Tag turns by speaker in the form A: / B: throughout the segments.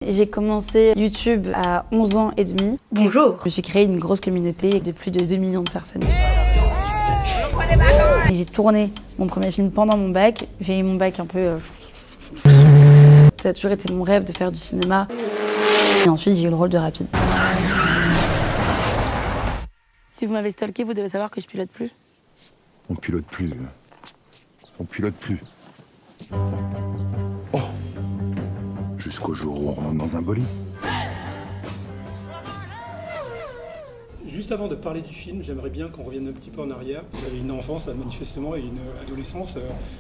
A: J'ai commencé YouTube à 11 ans et demi.
B: Bonjour.
A: Je me suis créé une grosse communauté de plus de 2 millions de personnes. J'ai tourné mon premier film pendant mon bac. J'ai eu mon bac un peu... Ça a toujours été mon rêve de faire du cinéma. Et ensuite, j'ai eu le rôle de Rapide. Si vous m'avez stalké, vous devez savoir que je pilote plus.
C: On pilote plus. On pilote plus. Oh! Jusqu'au jour où on rentre dans un bolide.
D: Juste avant de parler du film, j'aimerais bien qu'on revienne un petit peu en arrière. Vous avez une enfance, manifestement, et une adolescence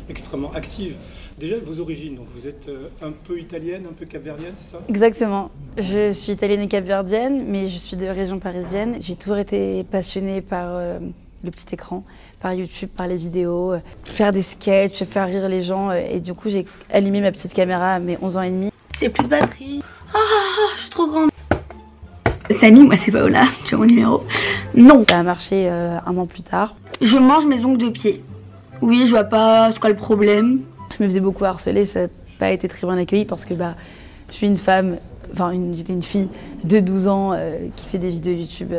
D: extrêmement active. Déjà, vos origines, donc vous êtes un peu italienne, un peu capverdienne, c'est ça?
A: Exactement. Je suis italienne et capverdienne, mais je suis de région parisienne. J'ai toujours été passionnée par le petit écran, par YouTube, par les vidéos, faire des sketchs, faire rire les gens. Et du coup, j'ai allumé ma petite caméra à mes 11 ans et demi.
B: J'ai plus de batterie. Ah, je suis trop grande. Salut, moi c'est Paola, tu as mon numéro. Non.
A: Ça a marché un an plus tard.
B: Je mange mes ongles de pied. Oui, je vois pas c'est quoi le problème.
A: Je me faisais beaucoup harceler, ça n'a pas été très bien accueilli parce que je suis une femme, j'étais une fille de 12 ans qui fait des vidéos YouTube,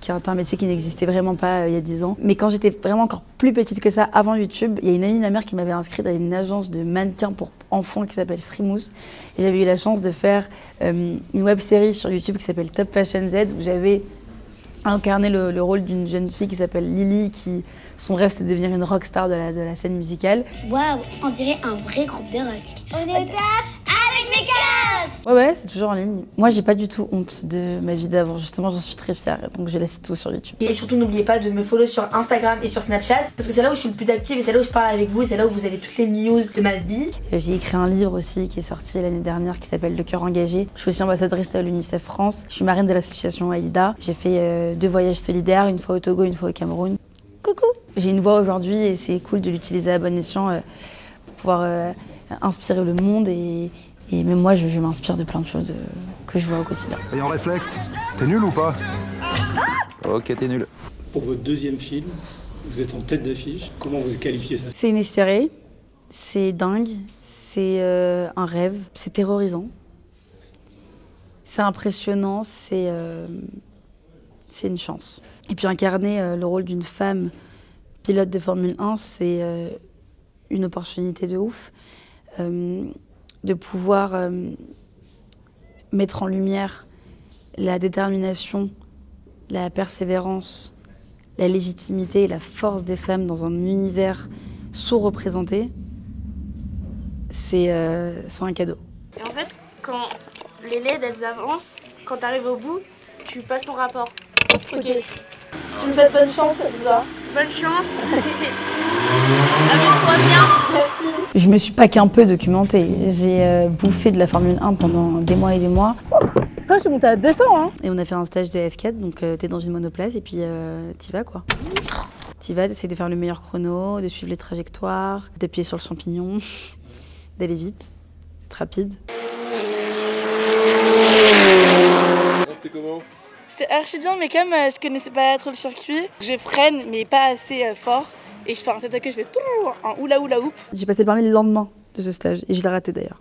A: qui est un métier qui n'existait vraiment pas il y a 10 ans. Mais quand j'étais vraiment encore plus petite que ça, avant YouTube, il y a une amie de ma mère qui m'avait inscrite à une agence de mannequins pour enfants qui s'appelle Frimousse. Et j'avais eu la chance de faire une web-série sur YouTube qui s'appelle Top Fashion Z, où j'avais incarné le rôle d'une jeune fille qui s'appelle Lily, qui son rêve c'était de devenir une rockstar de la scène musicale.
E: Waouh, on dirait un vrai groupe de rock. On est au top avec mes calasses.
A: Ouais, c'est toujours en ligne. Moi, j'ai pas du tout honte de ma vie d'avant. Justement, j'en suis très fière. Donc, je laisse tout sur YouTube.
B: Et surtout, n'oubliez pas de me follow sur Instagram et sur Snapchat, parce que c'est là où je suis le plus active et c'est là où je parle avec vous et c'est là où vous avez toutes les news de ma vie.
A: J'ai écrit un livre aussi qui est sorti l'année dernière qui s'appelle Le cœur engagé. Je suis aussi ambassadrice à l'UNICEF France. Je suis marraine de l'association AIDA. J'ai fait 2 voyages solidaires, une fois au Togo, une fois au Cameroun. Coucou! J'ai une voix aujourd'hui et c'est cool de l'utiliser à bon escient pour pouvoir inspirer le monde et même moi, je m'inspire de plein de choses que je vois au quotidien.
C: Et en réflexe, t'es nul ou pas? Ok, t'es nul.
D: Pour votre deuxième film, vous êtes en tête d'affiche. Comment vous qualifiez ça?
A: C'est inespéré, c'est dingue, c'est un rêve, c'est terrorisant, c'est impressionnant, c'est une chance. Et puis incarner le rôle d'une femme pilote de Formule 1, c'est une opportunité de ouf. De pouvoir mettre en lumière la détermination, la persévérance, la légitimité et la force des femmes dans un univers sous-représenté, c'est un cadeau.
F: Et en fait, quand les LED elles avancent, quand tu arrives au bout, tu passes ton rapport. Ok.
A: Tu me souhaites bonne chance, Elsa.
F: Bonne chance. Amuse-toi bien.
A: Je me suis pas qu'un peu documentée. J'ai bouffé de la Formule 1 pendant des mois et des mois.
B: Après, je suis montée à 200, hein.
A: Et on a fait un stage de F4, donc t'es dans une monoplace et puis t'y vas quoi. T'y vas, t'essayes de faire le meilleur chrono, de suivre les trajectoires, d'appuyer sur le champignon, d'aller vite, d'être rapide.
G: C'était comment?
H: C'était archi bien, mais comme je connaissais pas trop le circuit, je freine, mais pas assez fort. Et je fais un tête à queue, je fais un oula oula hoop.
A: J'ai passé le permis le lendemain de ce stage et je l'ai raté d'ailleurs.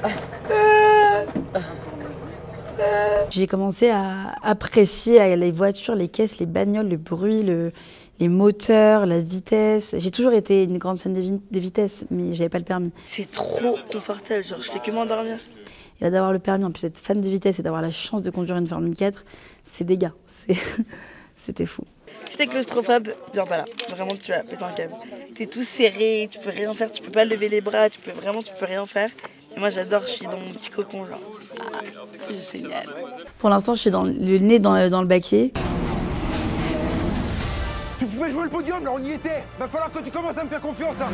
A: J'ai commencé à apprécier les voitures, les caisses, les bagnoles, le bruit, les moteurs, la vitesse. J'ai toujours été une grande fan de vitesse, mais j'avais pas le permis.
H: C'est trop confortable, genre je fais que m'endormir.
A: Et là, d'avoir le permis, en plus d'être fan de vitesse et d'avoir la chance de conduire une Formule 4, c'est des gars. C'était fou.
H: Si t'es claustrophobe, viens pas là. Vraiment, tu vas péter un câble. T'es tout serré, tu peux rien faire, tu peux pas lever les bras, tu peux rien faire. Et moi, j'adore, je suis dans mon petit cocon, genre. Ah, c'est génial.
A: Pour l'instant, je suis le nez dans le baquet.
I: Tu pouvais jouer le podium, là, on y était. Va falloir que tu commences à me faire confiance, hein.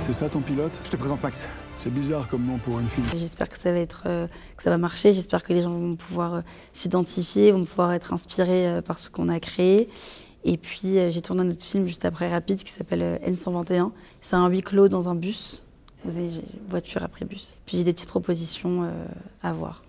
C: C'est ça ton pilote?
I: Je te présente Max.
C: C'est bizarre comme nom pour une fille.
A: J'espère que ça va marcher. J'espère que les gens vont pouvoir s'identifier, vont pouvoir être inspirés par ce qu'on a créé. Et puis, j'ai tourné un autre film juste après Rapide qui s'appelle N121. C'est un huis clos dans un bus. Vous avez voiture après bus. Puis j'ai des petites propositions à voir.